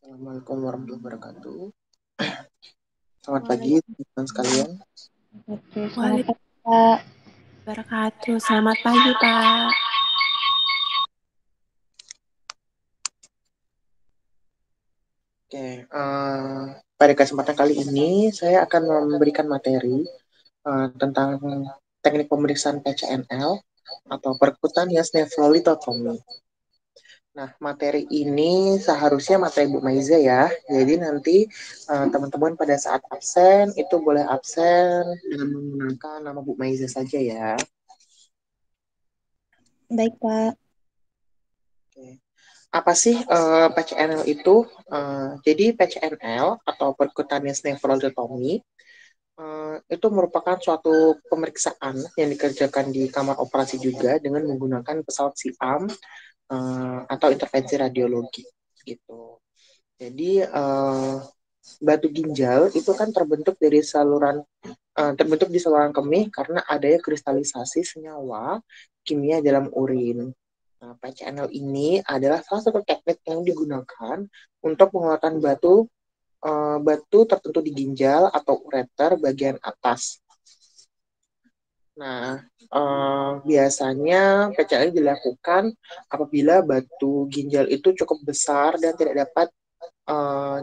Assalamualaikum warahmatullahi wabarakatuh. Selamat pagi Waalaikumsalam teman-teman sekalian. selamat pagi, Pak. Wabarakatuh. Selamat pagi, Pak. Oke, pada kesempatan kali ini saya akan memberikan materi tentang teknik pemeriksaan PCNL atau percutaneous nephrolithotomy. Nah, materi ini seharusnya materi Bu Maiza ya. Jadi nanti teman-teman pada saat absen itu boleh absen dengan menggunakan nama Bu Maiza saja ya. Baik, Pak. Oke. Apa sih PCNL itu? Jadi PCNL atau percutaneous nephrolithotomy itu merupakan suatu pemeriksaan yang dikerjakan di kamar operasi juga dengan menggunakan pesawat SIAM atau intervensi radiologi gitu. Jadi batu ginjal itu kan terbentuk di saluran kemih karena adanya kristalisasi senyawa kimia dalam urin. Nah, PCNL ini adalah salah satu teknik yang digunakan untuk penguatan batu tertentu di ginjal atau ureter bagian atas. Nah, biasanya PCNL dilakukan apabila batu ginjal itu cukup besar dan tidak dapat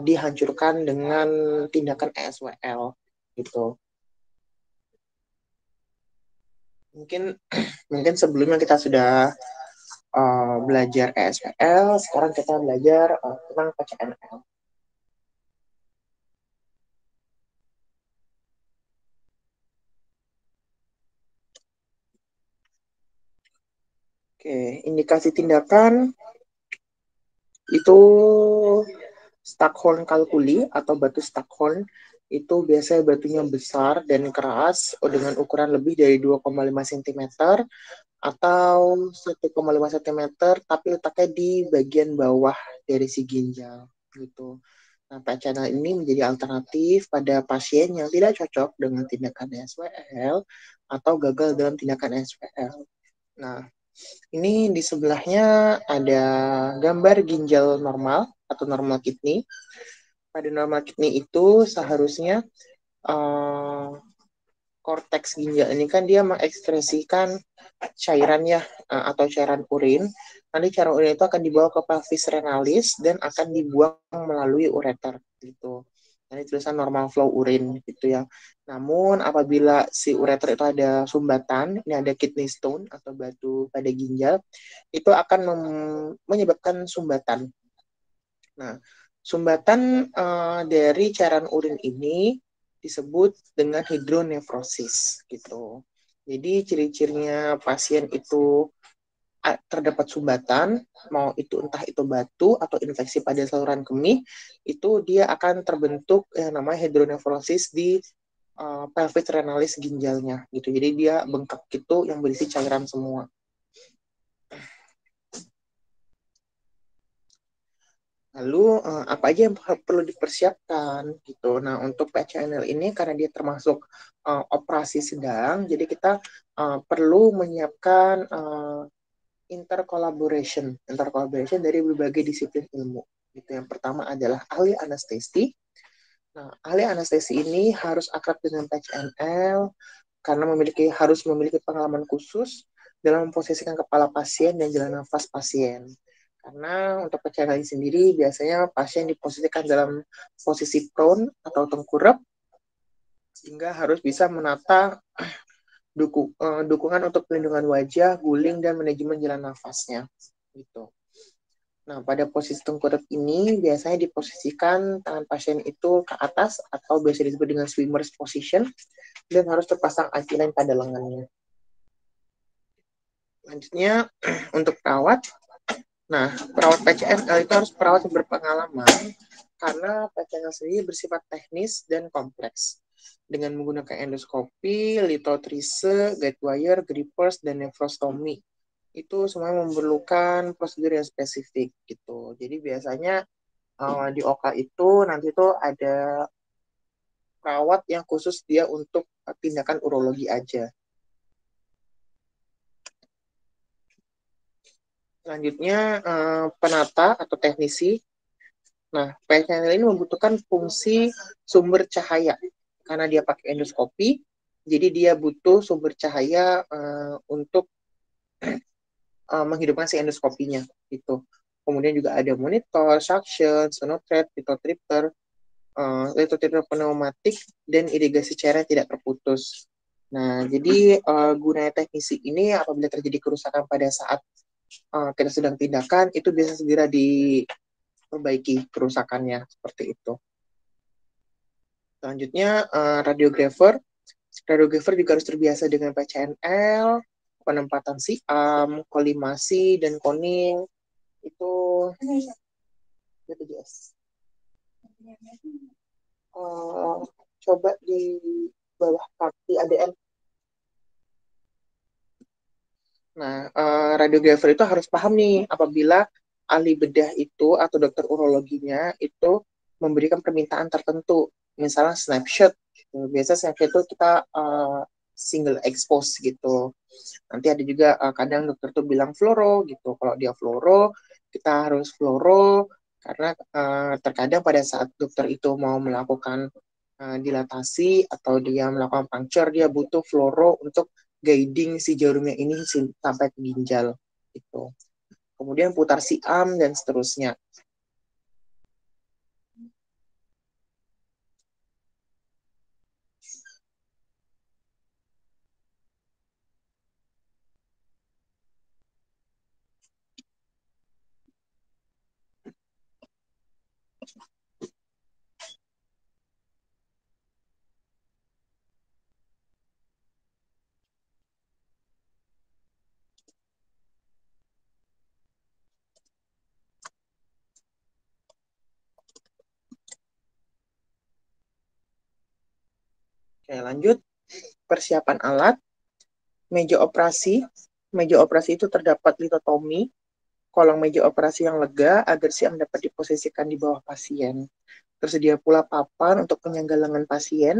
dihancurkan dengan tindakan ESWL gitu. Mungkin mungkin sebelumnya kita sudah belajar ESWL, sekarang kita belajar tentang PCNL. Oke, indikasi tindakan itu Stockhorn kalkuli atau batu Stockhorn itu biasanya batunya besar dan keras dengan ukuran lebih dari 2,5 cm atau 1,5 cm tapi letaknya di bagian bawah dari si ginjal gitu. Nah, PCNL ini menjadi alternatif pada pasien yang tidak cocok dengan tindakan SWL atau gagal dalam tindakan SWL. Nah, ini di sebelahnya ada gambar ginjal normal atau normal kidney. Pada normal kidney itu seharusnya uh, korteks ginjal ini kan dia mengekspresikan cairan ya atau cairan urin. Nanti cairan urin itu akan dibawa ke pelvis renalis dan akan dibuang melalui ureter gitu. Ini tulisan normal flow urin gitu ya. Namun apabila si ureter itu ada sumbatan, ini ada kidney stone atau batu pada ginjal, itu akan menyebabkan sumbatan. Nah, sumbatan dari cairan urin ini disebut dengan hidronefrosis gitu. Jadi ciri-cirinya pasien itu terdapat sumbatan, mau itu entah itu batu atau infeksi pada saluran kemih, itu dia akan terbentuk yang namanya hidronefrosis di pelvis renalis ginjalnya gitu. Jadi dia bengkak gitu yang berisi cairan semua. Lalu apa aja yang perlu dipersiapkan gitu. Nah, untuk PCNL ini karena dia termasuk operasi sedang, jadi kita perlu menyiapkan intercollaboration dari berbagai disiplin ilmu. Gitu. Yang pertama adalah ahli anestesi. Nah, ahli anestesi ini harus akrab dengan PCNL karena harus memiliki pengalaman khusus dalam memposisikan kepala pasien dan jalan nafas pasien. Karena untuk PCNL sendiri biasanya pasien diposisikan dalam posisi prone atau tengkurap sehingga harus bisa menata dukungan untuk pelindungan wajah, guling, dan manajemen jalan nafasnya. Gitu. Nah, pada posisi tengkurap ini biasanya diposisikan tangan pasien itu ke atas atau biasa disebut dengan swimmer's position dan harus terpasang IC line pada lengannya. Selanjutnya untuk perawat. Nah, perawat PCNL itu harus perawat yang berpengalaman karena PCNL sendiri bersifat teknis dan kompleks dengan menggunakan endoskopi, litotrise, guide wire, grippers, dan nephrostomy. Itu semuanya memerlukan prosedur yang spesifik gitu. Jadi biasanya di OKA itu nanti itu ada perawat yang khusus dia untuk tindakan urologi aja. Selanjutnya penata atau teknisi Nah, PCNL ini membutuhkan fungsi sumber cahaya karena dia pakai endoskopi, jadi dia butuh sumber cahaya untuk menghidupkan si endoskopinya gitu. Kemudian juga ada monitor, suction, sonothread, lithotripter, lithotripter pneumatik, dan irigasi cairan tidak terputus. Nah, jadi gunanya teknisi ini apabila terjadi kerusakan pada saat kita sedang tindakan, itu bisa segera diperbaiki kerusakannya, seperti itu. Selanjutnya, radiografer. Radiografer juga harus terbiasa dengan PCNL, penempatan siam, kolimasi, dan koning. Itu BPJS. Coba di bawah kaki ADN. Nah, radiografer itu harus paham nih apabila ahli bedah itu atau dokter urologinya itu memberikan permintaan tertentu, misalnya snapshot. Biasa snapshot itu kita single expose gitu. Nanti ada juga kadang dokter tuh bilang fluoro gitu. Kalau dia fluoro, kita harus fluoro karena terkadang pada saat dokter itu mau melakukan dilatasi atau dia melakukan puncture, dia butuh fluoro untuk guiding si jarumnya ini sampai ke ginjal gitu. Kemudian putar siam dan seterusnya. Oke, lanjut. Persiapan alat. Meja operasi. Meja operasi itu terdapat litotomi, kolong meja operasi yang lega agar siam dapat diposisikan di bawah pasien. Tersedia pula papan untuk penyangga pasien,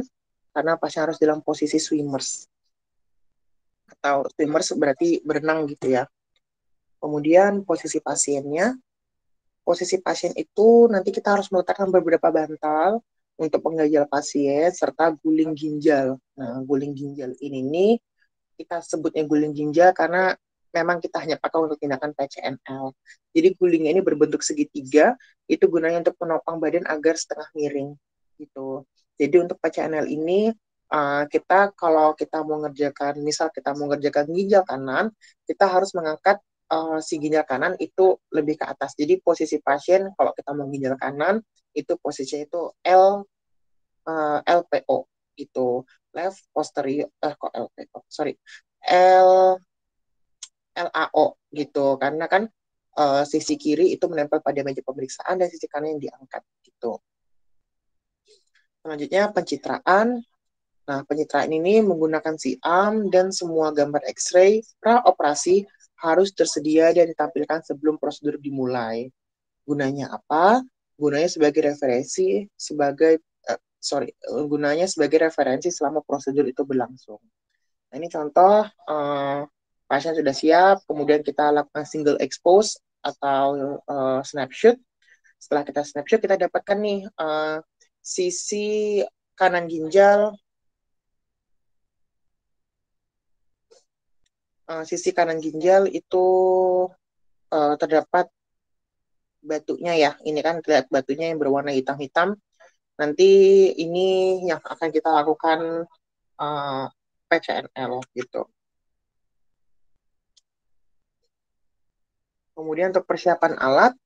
karena pasien harus dalam posisi swimmers. Atau swimmers berarti berenang gitu ya. Kemudian posisi pasiennya. Posisi pasien itu nanti kita harus meletakkan beberapa bantal untuk pengganjal pasien, serta guling ginjal. Nah, guling ginjal ini nih, kita sebutnya guling ginjal karena memang kita hanya pakai untuk tindakan PCNL. Jadi gulingnya ini berbentuk segitiga, itu gunanya untuk menopang badan agar setengah miring gitu. Jadi untuk PCNL ini kita kalau kita mau ngerjakan, misal kita mau ngerjakan ginjal kanan, kita harus mengangkat si ginjal kanan itu lebih ke atas. Jadi posisi pasien kalau kita mau ginjal kanan itu posisinya itu LPO gitu, left posterior kok LPO sorry L LAO gitu, karena kan sisi kiri itu menempel pada meja pemeriksaan dan sisi kanan yang diangkat gitu. Selanjutnya pencitraan. Nah, pencitraan ini menggunakan siam dan semua gambar X-ray pra-operasi harus tersedia dan ditampilkan sebelum prosedur dimulai. Gunanya apa? Gunanya sebagai referensi, gunanya sebagai referensi selama prosedur itu berlangsung. Nah, ini contoh pasien sudah siap, kemudian kita lakukan single expose atau snapshot. Setelah kita snapshot, kita dapatkan nih sisi kanan ginjal, itu terdapat batunya ya. Ini kan terlihat batunya yang berwarna hitam-hitam. Nanti ini yang akan kita lakukan PCNL gitu. Kemudian untuk persiapan alat,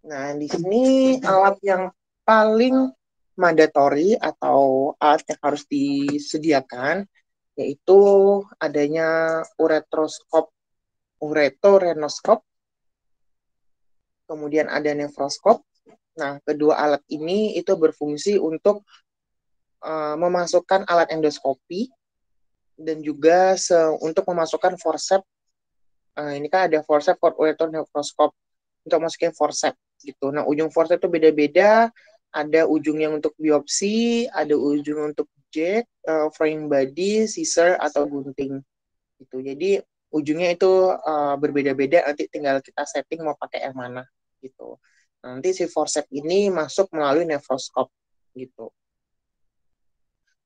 nah di sini alat yang paling mandatori atau alat yang harus disediakan yaitu adanya ureteroscope, kemudian ada nefroskop. Nah, kedua alat ini itu berfungsi untuk memasukkan alat endoskopi dan juga untuk memasukkan forceps. Ini kan ada forceps for ureteronefroskop untuk masukin forceps gitu. Nah, ujung forceps itu beda-beda. Ada ujung yang untuk biopsi, ada ujung untuk jet, foreign body, scissor atau gunting gitu. Jadi ujungnya itu berbeda-beda. Nanti tinggal kita setting mau pakai yang mana gitu. Nanti si forceps ini masuk melalui nefroskop gitu.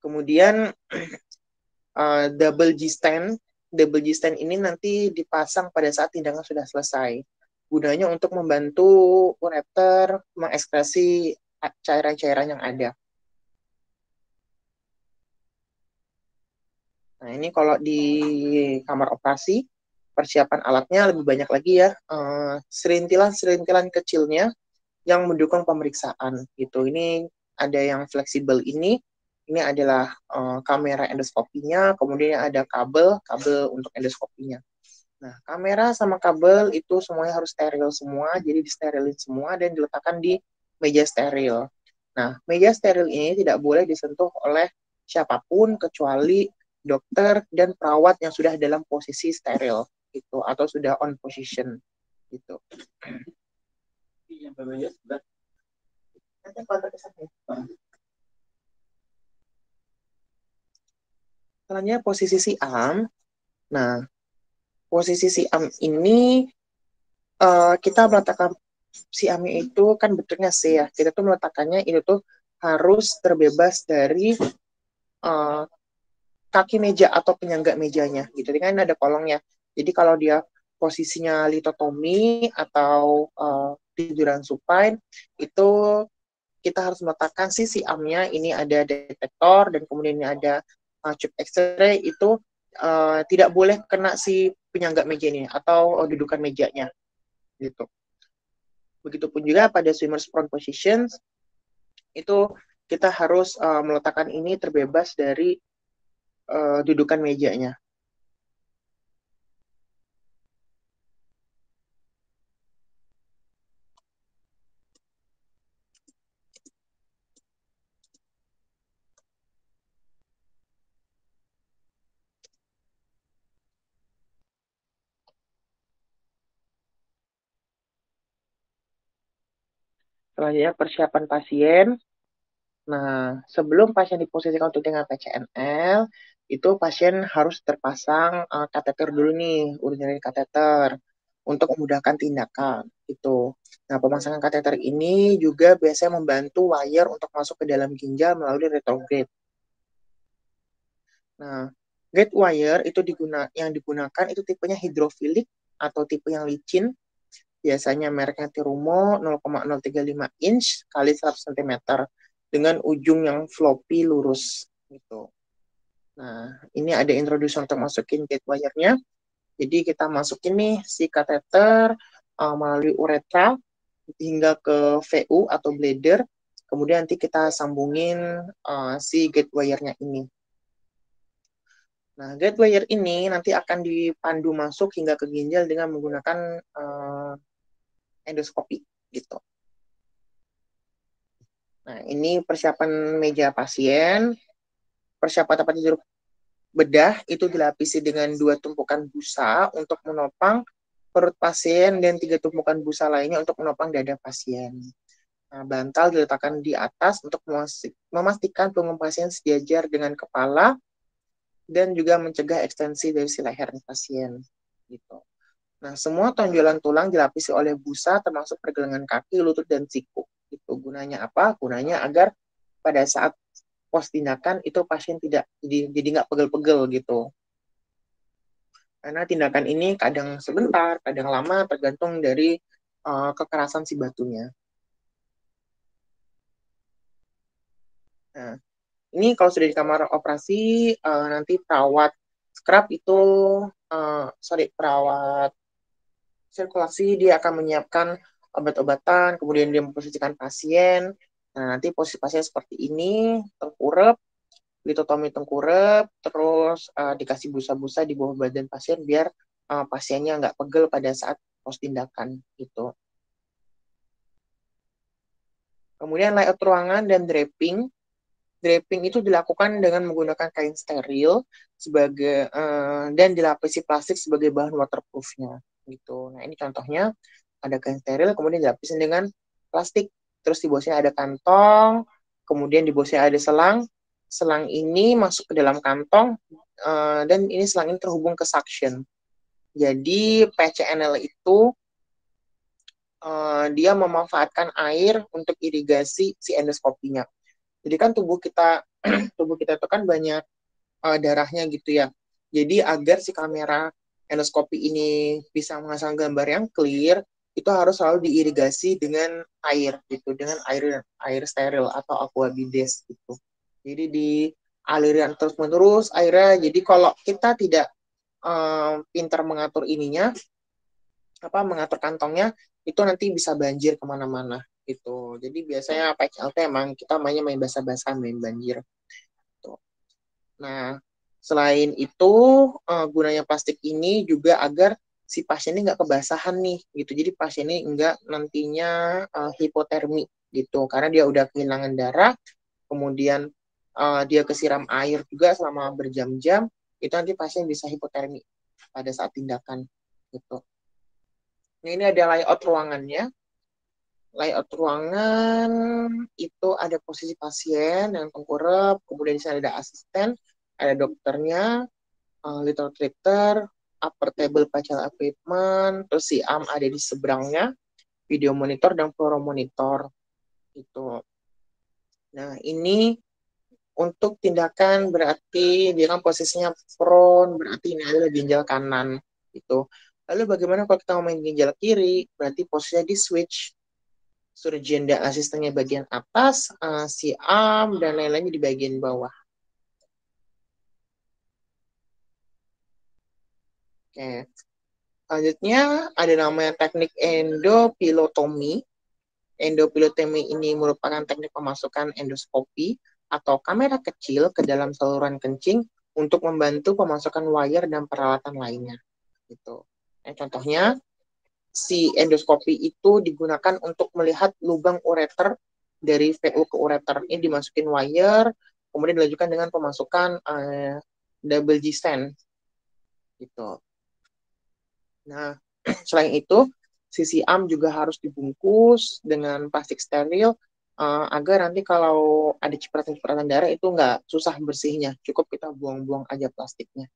Kemudian double G stent ini nanti dipasang pada saat tindakan sudah selesai. Gunanya untuk membantu ureter mengekskresi cairan-cairan yang ada. Nah, ini kalau di kamar operasi, persiapan alatnya lebih banyak lagi ya. Serintilan-serintilan kecilnya yang mendukung pemeriksaan gitu. Ini ada yang fleksibel ini adalah kamera endoskopinya, kemudian ada kabel untuk endoskopinya. Nah, kamera sama kabel itu semuanya harus steril semua, jadi disterilin semua dan diletakkan di meja steril. Nah, meja steril ini tidak boleh disentuh oleh siapapun kecuali dokter dan perawat yang sudah dalam posisi steril gitu atau sudah on position gitu. Selanjutnya posisi siam. Nah, posisi siam ini kita meletakkan siamnya itu kan bentuknya C ya. Kita tuh meletakkannya itu tuh harus terbebas dari kaki meja atau penyangga mejanya gitu. Jadi kan ada kolongnya. Jadi kalau dia posisinya litotomi atau tiduran supine itu kita harus meletakkan si siamnya ini ada detektor dan kemudian ini ada tube X-ray itu tidak boleh kena si penyangga meja ini atau dudukan mejanya gitu. Begitupun juga pada swimmers prone position itu kita harus meletakkan ini terbebas dari dudukan mejanya. Selanjutnya persiapan pasien. Nah, sebelum pasien diposisikan untuk dengan PCNL, itu pasien harus terpasang kateter dulu nih, urinary kateter, untuk memudahkan tindakan. Gitu. Nah, pemasangan kateter ini juga biasanya membantu wire untuk masuk ke dalam ginjal melalui retrograde. Nah, guide wire itu yang digunakan itu tipenya hidrofilik atau tipe yang licin. Biasanya mereknya Terumo 0,035 inch kali 100 cm dengan ujung yang floppy lurus gitu. Nah, ini ada introduction untuk masukin guide wire-nya. Jadi kita masukin nih si kateter melalui uretra hingga ke VU atau bladder. Kemudian nanti kita sambungin si guide wire-nya ini. Nah, guide wire ini nanti akan dipandu masuk hingga ke ginjal dengan menggunakan endoskopi gitu. Nah, ini persiapan meja pasien. Persiapan tempat tidur bedah itu dilapisi dengan 2 tumpukan busa untuk menopang perut pasien dan 3 tumpukan busa lainnya untuk menopang dada pasien. Nah, bantal diletakkan di atas untuk memastikan punggung pasien sejajar dengan kepala dan juga mencegah ekstensi dari si leher pasien gitu. Nah, semua tonjolan tulang dilapisi oleh busa termasuk pergelangan kaki, lutut, dan siku. Itu gunanya apa? Gunanya agar pada saat pos tindakan itu pasien tidak jadi nggak pegel-pegel gitu. Karena tindakan ini kadang sebentar, kadang lama, tergantung dari kekerasan si batunya. Nah, ini kalau sudah di kamar operasi, nanti perawat scrub itu, perawat sirkulasi dia akan menyiapkan obat-obatan, kemudian dia memposisikan pasien. Nah, nanti posisi pasien seperti ini, tengkurap, litotomi tengkurap, terus dikasih busa-busa di bawah badan pasien biar pasiennya nggak pegel pada saat pos tindakan gitu. Kemudian layout ruangan dan draping. Draping itu dilakukan dengan menggunakan kain steril dan dilapisi plastik sebagai bahan waterproofnya gitu. Nah, ini contohnya ada kain steril kemudian dilapisin dengan plastik. Terus di bawahnya ada kantong, kemudian di bawahnya ada selang. Selang ini masuk ke dalam kantong dan ini selang ini terhubung ke suction. Jadi PCNL itu dia memanfaatkan air untuk irigasi si endoskopinya. Jadi kan tubuh kita tubuh kita itu kan banyak darahnya gitu ya. Jadi agar si kamera endoskopi ini bisa menghasilkan gambar yang clear, itu harus selalu diirigasi dengan air gitu, dengan air steril atau aquabides gitu. Jadi dialirkan terus-menerus airnya. Jadi kalau kita tidak pintar mengatur ininya, mengatur kantongnya, itu nanti bisa banjir kemana-mana gitu. Jadi biasanya PCLT emang kita main basah-basah, main banjir. Gitu. Nah, selain itu gunanya plastik ini juga agar si pasien ini nggak kebasahan nih gitu. Jadi pasien ini nggak nantinya hipotermi gitu, karena dia udah kehilangan darah, kemudian dia kesiram air juga selama berjam-jam, itu nanti pasien bisa hipotermi pada saat tindakan gitu. Nah, ini ada layout ruangannya. Layout ruangan itu ada posisi pasien yang tengkurap, kemudian di sana ada asisten, ada dokternya, little treater, upper table partial equipment, terus si arm ada di seberangnya, video monitor dan fluoromonitor gitu. Nah, ini untuk tindakan berarti dia kan posisinya prone, berarti ini adalah ginjal kanan gitu. Lalu bagaimana kalau kita ngomongin ginjal kiri? Berarti posisinya di switch. Surgeon dan asistennya bagian atas, si arm dan lain-lainnya di bagian bawah. Oke. Selanjutnya ada namanya teknik endopilotomi. Endopilotomi ini merupakan teknik pemasukan endoskopi atau kamera kecil ke dalam saluran kencing untuk membantu pemasukan wire dan peralatan lainnya. Gitu. Nah, contohnya, si endoskopi itu digunakan untuk melihat lubang ureter dari VU ke ureter. Ini dimasukin wire, kemudian dilanjutkan dengan pemasukan double G stent. Gitu. Nah, selain itu, sisi arm juga harus dibungkus dengan plastik steril agar nanti kalau ada cipratan-cipratan darah itu nggak susah bersihnya. Cukup kita buang-buang aja plastiknya.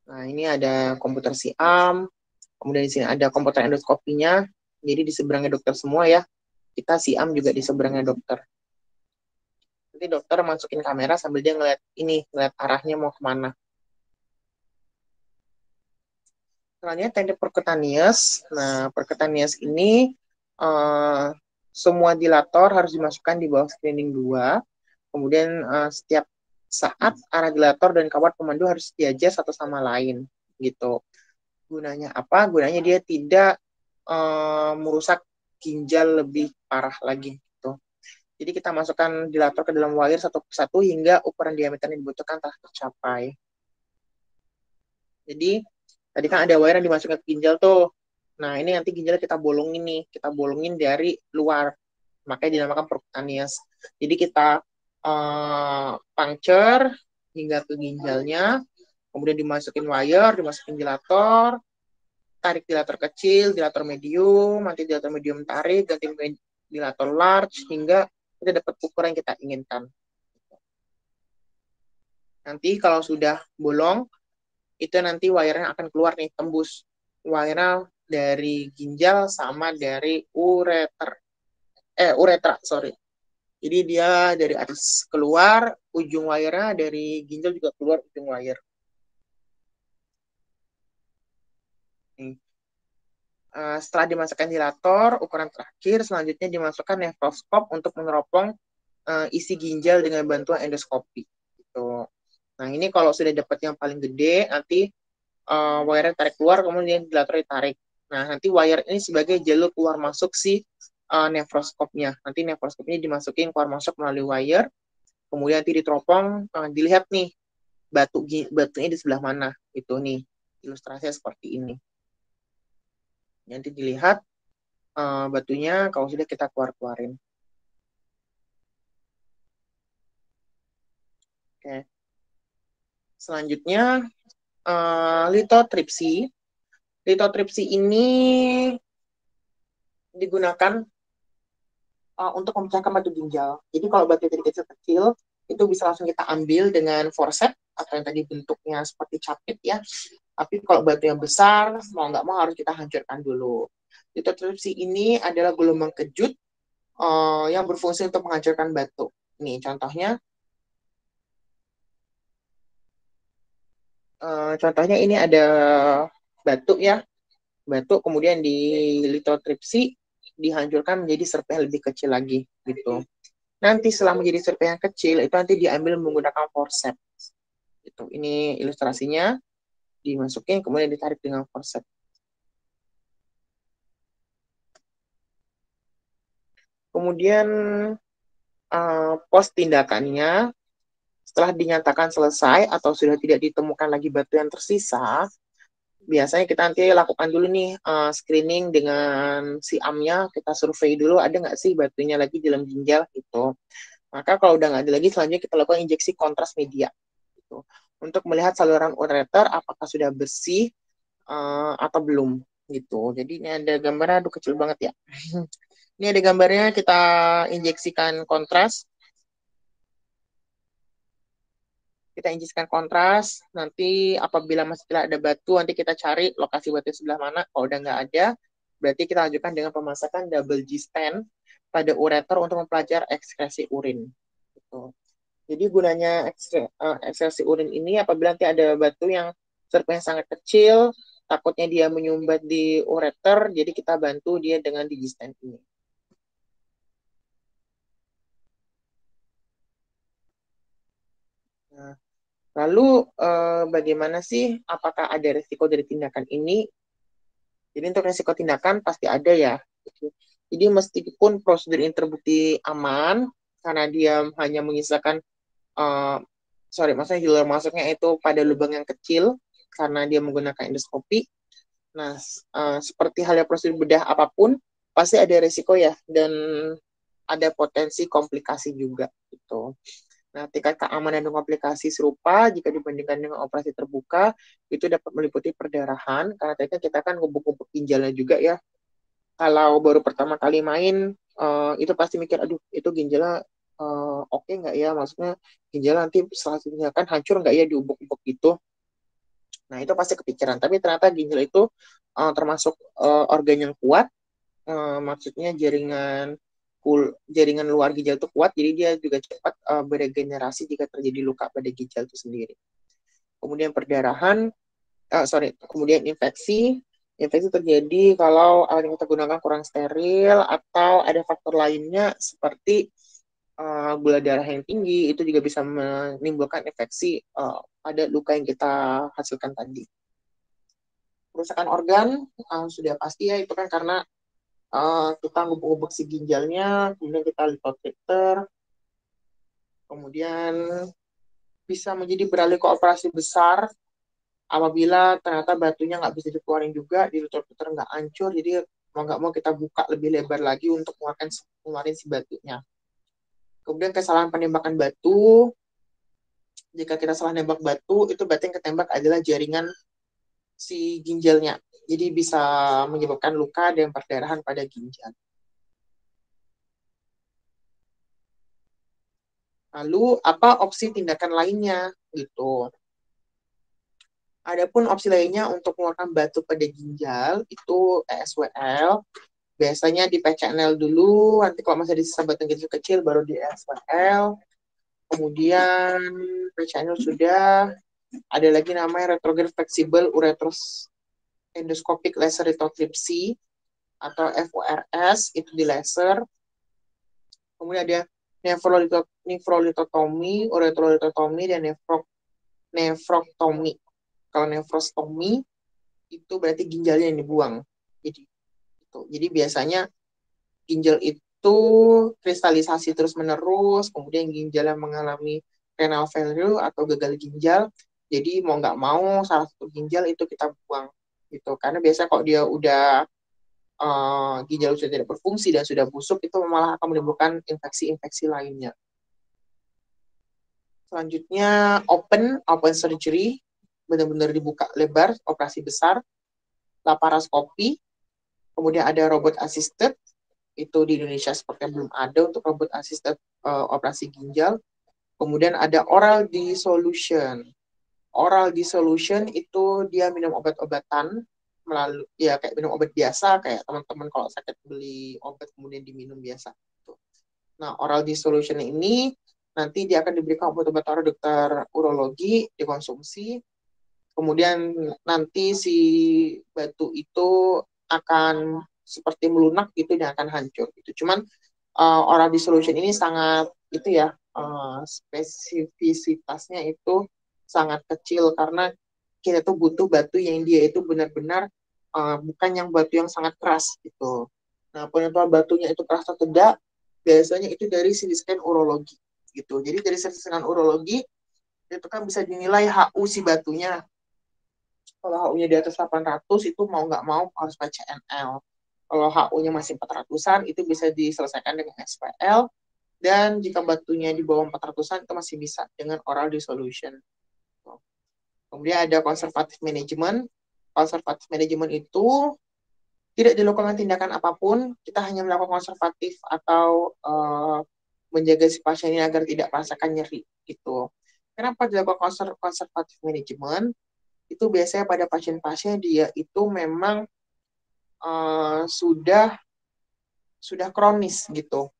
Nah, ini ada komputer si arm, kemudian di sini ada komputer endoskopinya. Jadi di seberangnya dokter semua ya. Kita si arm juga di seberangnya dokter. Nanti dokter masukin kamera sambil dia ngeliat arahnya mau kemana. Selanjutnya teknik percutaneous. Nah, percutaneous ini semua dilator harus dimasukkan di bawah screening 2. Kemudian setiap saat arah dilator dan kawat pemandu harus diajar satu sama lain gitu. Gunanya apa? Gunanya dia tidak merusak ginjal lebih parah lagi gitu. Jadi kita masukkan dilator ke dalam wire satu persatu hingga ukuran diameter yang dibutuhkan telah tercapai. Jadi tadi kan ada wire yang dimasukkan ke ginjal tuh. Nah, ini nanti ginjal kita bolongin nih. Kita bolongin dari luar. Makanya dinamakan percutaneous. Jadi kita puncture hingga ke ginjalnya. Kemudian dimasukin wire, dimasukin dilator. Tarik dilator kecil, dilator medium, nanti dilator medium tarik, ganti dilator large, hingga kita dapat ukuran yang kita inginkan. Nanti kalau sudah bolong, itu nanti wire-nya akan keluar nih, tembus wire dari ginjal sama dari uretra, sorry. Jadi dia dari atas keluar, ujung wire-nya dari ginjal juga keluar ujung wire. Setelah dimasukkan dilator, ukuran terakhir selanjutnya dimasukkan nefroskop untuk meneropong isi ginjal dengan bantuan endoskopi. Gitu. Nah, ini kalau sudah dapat yang paling gede, nanti wire tarik keluar, kemudian dilator ditarik. Nah, nanti wire ini sebagai jalur keluar masuk si nefroskopnya. Nanti nefroskopnya dimasukin keluar masuk melalui wire, kemudian nanti diteropong, dilihat nih batunya di sebelah mana. Itu nih, ilustrasinya seperti ini. Nanti dilihat batunya kalau sudah kita keluarin. Oke. Selanjutnya litotripsi. Litotripsi ini digunakan untuk memecahkan batu ginjal. Jadi kalau batu dari kecil-kecil, itu bisa langsung kita ambil dengan forceps atau yang tadi bentuknya seperti capit ya. Tapi kalau batu yang besar, mau nggak mau harus kita hancurkan dulu. Litotripsi ini adalah gelombang kejut yang berfungsi untuk menghancurkan batu. Nih contohnya ini ada batu ya, batu kemudian di litotripsi dihancurkan menjadi serpihan yang lebih kecil lagi gitu. Nanti setelah menjadi serpihan yang kecil itu nanti diambil menggunakan forceps. Gitu. Ini ilustrasinya, dimasukin kemudian ditarik dengan forceps. Kemudian pos tindakannya setelah dinyatakan selesai atau sudah tidak ditemukan lagi batu yang tersisa, biasanya kita nanti lakukan dulu nih screening dengan si amnya, kita survei dulu ada nggak sih batunya lagi di dalam ginjal gitu. Maka kalau udah nggak ada lagi, selanjutnya kita lakukan injeksi kontras media gitu, untuk melihat saluran ureter apakah sudah bersih atau belum gitu. Jadi ini ada gambarnya, aduh kecil banget ya. Ini ada gambarnya, kita injeksikan kontras. Kita injeksikan kontras, nanti apabila masih tidak ada batu, nanti kita cari lokasi batu sebelah mana. Kalau udah nggak ada, berarti kita lanjutkan dengan pemasakan double G stent pada ureter untuk mempelajari ekskresi urin. Gitu. Jadi gunanya ekskresi urin ini apabila nanti ada batu yang serpihannya sangat kecil, takutnya dia menyumbat di ureter, jadi kita bantu dia dengan G stent ini. Nah, lalu bagaimana sih, apakah ada risiko dari tindakan ini? Jadi untuk risiko tindakan pasti ada ya. Jadi meskipun prosedur ini terbukti aman, karena dia hanya menyisakan, maksudnya jalur masuknya itu pada lubang yang kecil, karena dia menggunakan endoskopi. Nah, seperti halnya prosedur bedah apapun, pasti ada risiko ya, dan ada potensi komplikasi juga gitu. Nah, tingkat keamanan dan komplikasi serupa jika dibandingkan dengan operasi terbuka itu dapat meliputi perdarahan, karena tadi kita kan ngubuk-ngubuk ginjalnya juga ya. Kalau baru pertama kali main, itu pasti mikir, aduh itu ginjalnya oke nggak ya? Maksudnya ginjal nanti selanjutnya kan hancur nggak ya diubuk-ubuk gitu. Nah, itu pasti kepikiran. Tapi ternyata ginjal itu termasuk organ yang kuat, maksudnya jaringan luar ginjal itu kuat, jadi dia juga cepat beregenerasi jika terjadi luka pada ginjal itu sendiri. Kemudian perdarahan, kemudian infeksi. Infeksi terjadi kalau alat yang kita gunakan kurang steril atau ada faktor lainnya seperti gula darah yang tinggi, itu juga bisa menimbulkan infeksi pada luka yang kita hasilkan tadi. Kerusakan organ sudah pasti ya, itu kan karena kita ngubuk-ngubuk si ginjalnya, kemudian kita litotripter, kemudian bisa menjadi beralih ke operasi besar apabila ternyata batunya nggak bisa dikeluarin juga, di litotripter nggak hancur, jadi mau nggak mau kita buka lebih lebar lagi untuk mengeluarin si batunya. Kemudian kesalahan penembakan batu, jika kita salah nembak batu, itu berarti yang ketembak adalah jaringan si ginjalnya, jadi bisa menyebabkan luka dan perdarahan pada ginjal. Lalu apa opsi tindakan lainnya gitu. Adapun opsi lainnya untuk mengeluarkan batu pada ginjal itu ESWL. Biasanya di PCNL dulu, nanti kalau masih ada sisa batu ginjal kecil baru di ESWL. Kemudian PCNL sudah, ada lagi namanya retrograde flexible uretros endoscopic laser lithotripsy atau FORS, itu di laser. Kemudian ada nefrolitotomi, uretrolitotomi, dan nefroktomi. Kalau nefrostomi itu berarti ginjalnya yang dibuang. Jadi biasanya ginjal itu kristalisasi terus-menerus, kemudian ginjal yang mengalami renal failure atau gagal ginjal. Jadi mau nggak mau salah satu ginjal itu kita buang gitu. Karena biasa kalau dia udah ginjal sudah tidak berfungsi dan sudah busuk, itu malah akan menimbulkan infeksi-infeksi lainnya. Selanjutnya open surgery, benar-benar dibuka lebar, operasi besar, laparoskopi, kemudian ada robot assisted, itu di Indonesia sepertinya belum ada untuk robot assisted operasi ginjal. Kemudian ada oral dissolution. Oral dissolution itu dia minum obat-obatan melalui ya kayak minum obat biasa, kayak teman-teman kalau sakit beli obat kemudian diminum biasa. Nah, oral dissolution ini nanti dia akan diberikan obat-obatan oleh dokter urologi, dikonsumsi. Kemudian nanti si batu itu akan seperti melunak gitu dan akan hancur. Itu cuman oral dissolution ini sangat itu ya spesifisitasnya itu sangat kecil karena kita tuh butuh batu yang dia itu benar-benar bukan yang batu yang sangat keras gitu. Nah, penentuan batunya itu keras atau tidak biasanya itu dari CT scan urologi gitu. Jadi dari CT scan urologi itu kan bisa dinilai HU si batunya. Kalau HU-nya di atas 800 itu mau nggak mau harus PCNL. Kalau HU-nya masih 400-an itu bisa diselesaikan dengan SPL, dan jika batunya di bawah 400-an itu masih bisa dengan oral dissolution. Kemudian ada conservative management. Conservative management itu tidak dilakukan tindakan apapun, kita hanya melakukan konservatif atau menjaga si pasien ini agar tidak merasakan nyeri gitu. Kenapa dilakukan konservatif management? Itu biasanya pada pasien-pasien dia itu memang sudah kronis gitu,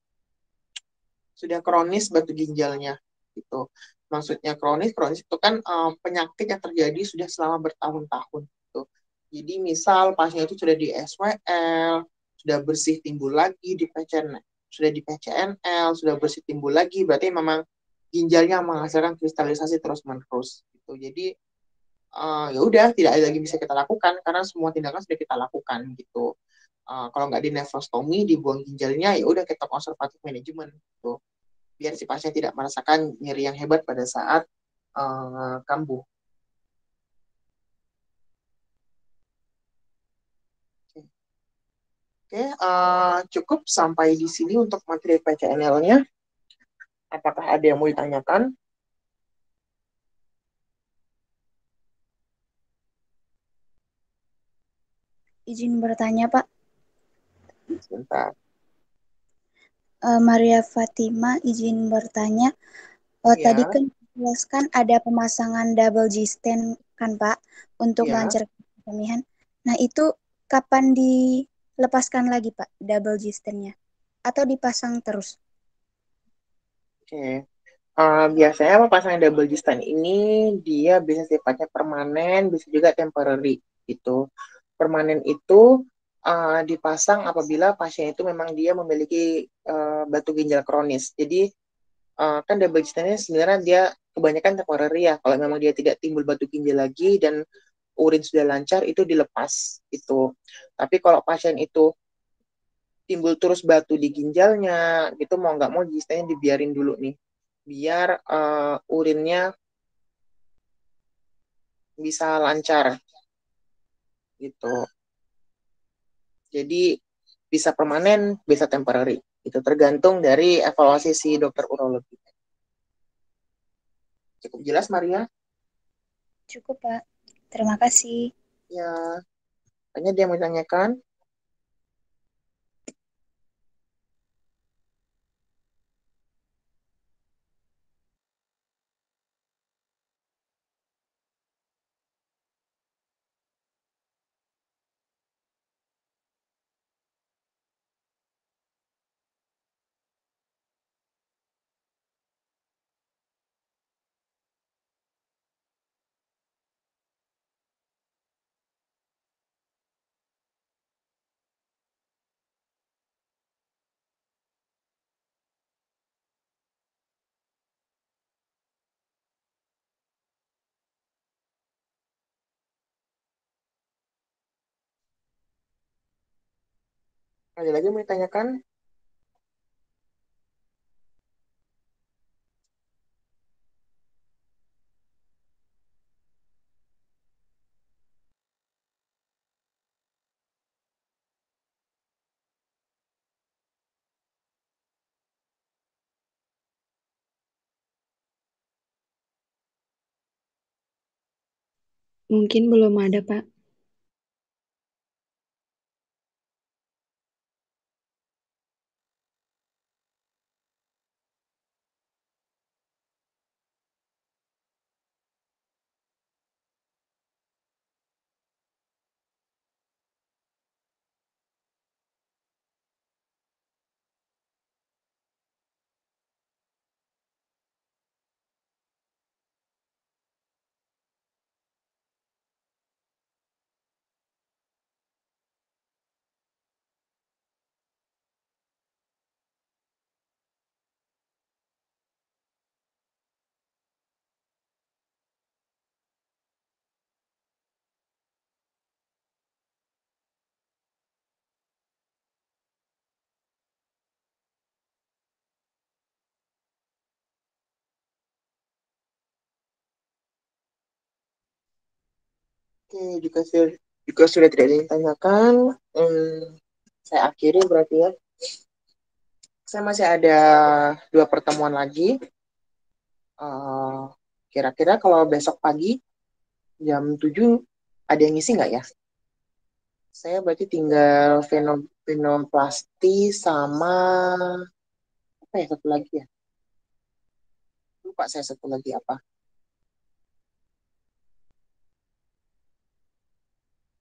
sudah kronis batu ginjalnya gitu. Maksudnya kronis, kronis itu kan penyakit yang terjadi sudah selama bertahun-tahun gitu. Jadi misal pasien itu sudah di SWL, sudah bersih timbul lagi di PCN, sudah di PCNL, sudah bersih timbul lagi, berarti memang ginjalnya menghasilkan kristalisasi terus-menerus gitu. Jadi ya udah tidak ada lagi bisa kita lakukan karena semua tindakan sudah kita lakukan gitu. Kalau nggak di nefrostomi, dibuang ginjalnya, ya udah kita konservatif manajemen gitu. Biar si pasien tidak merasakan nyeri yang hebat pada saat kambuh. Oke, cukup sampai di sini untuk materi PCNL-nya. Apakah ada yang mau ditanyakan? Izin bertanya, Pak. Sebentar. Maria Fatima, izin bertanya. Tadi Ya, kan dijelaskan ada pemasangan double G-stent kan, Pak, untuk ya. melancarkan kehamilan. Nah, itu kapan dilepaskan lagi, Pak, double G-stand-nya? Atau dipasang terus? Oke. Biasanya pasangan double distance ini dia bisa sifatnya permanen, bisa juga temporary gitu. Permanen itu dipasang apabila pasien itu memang dia memiliki batu ginjal kronis. Jadi kan double distance ini sebenarnya dia kebanyakan temporary ya. Kalau memang dia tidak timbul batu ginjal lagi dan urin sudah lancar itu dilepas itu. Tapi kalau pasien itu timbul terus batu di ginjalnya gitu mau nggak mau gisnya dibiarin dulu nih biar urinnya bisa lancar gitu. Jadi bisa permanen, bisa temporary. Itu tergantung dari evaluasi si dokter urologi. Cukup jelas, Maria? Cukup, Pak. Terima kasih. Ya, hanya dia mau tanyakan. Ada lagi mau ditanyakan? Mungkin belum ada, Pak. Oke, juga sudah tidak ada yang ditanyakan. Saya akhiri berarti ya. Saya masih ada 2 pertemuan lagi. Eh, Kira-kira kalau besok pagi jam 7 ada yang ngisi nggak ya? Saya berarti tinggal venoplasti sama apa ya satu lagi ya? Lupa saya satu lagi apa.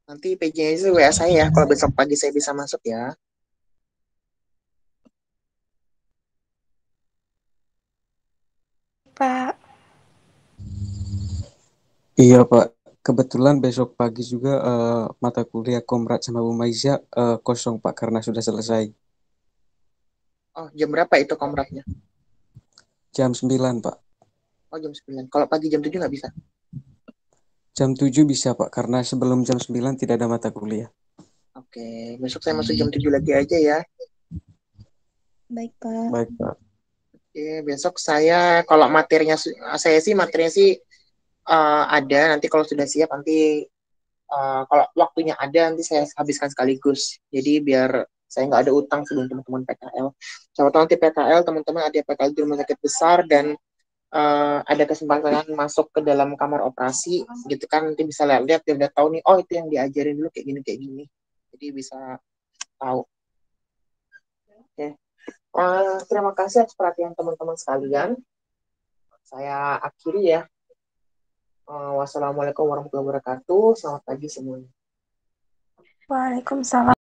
Nanti PJ-nya itu WA saya ya kalau besok pagi saya bisa masuk ya. Pak. Iya Pak, kebetulan besok pagi juga mata kuliah Komrad sama Bu Maiza kosong Pak karena sudah selesai. Oh, jam berapa itu komratnya? Jam 9 Pak. Oh, jam 9. Kalau pagi jam 7 nggak bisa. Jam 7 bisa Pak karena sebelum jam 9 tidak ada mata kuliah. Oke, besok saya masuk jam 7 lagi aja ya. Baik, Pak. Baik Pak. Oke, besok kalau materinya sih ada. Nanti kalau sudah siap nanti kalau waktunya ada nanti saya habiskan sekaligus. Jadi biar saya nggak ada utang sebelum teman-teman PKL. Siapa tahu nanti PKL teman-teman ada PKL di rumah sakit besar dan ada kesempatan masuk ke dalam kamar operasi gitu kan nanti bisa lihat dia udah tahu nih oh itu yang diajarin dulu kayak gini jadi bisa tahu. Oke. Terima kasih atas perhatian teman-teman sekalian. Saya akhiri ya. Wassalamualaikum warahmatullahi wabarakatuh. Selamat pagi semuanya. Waalaikumsalam.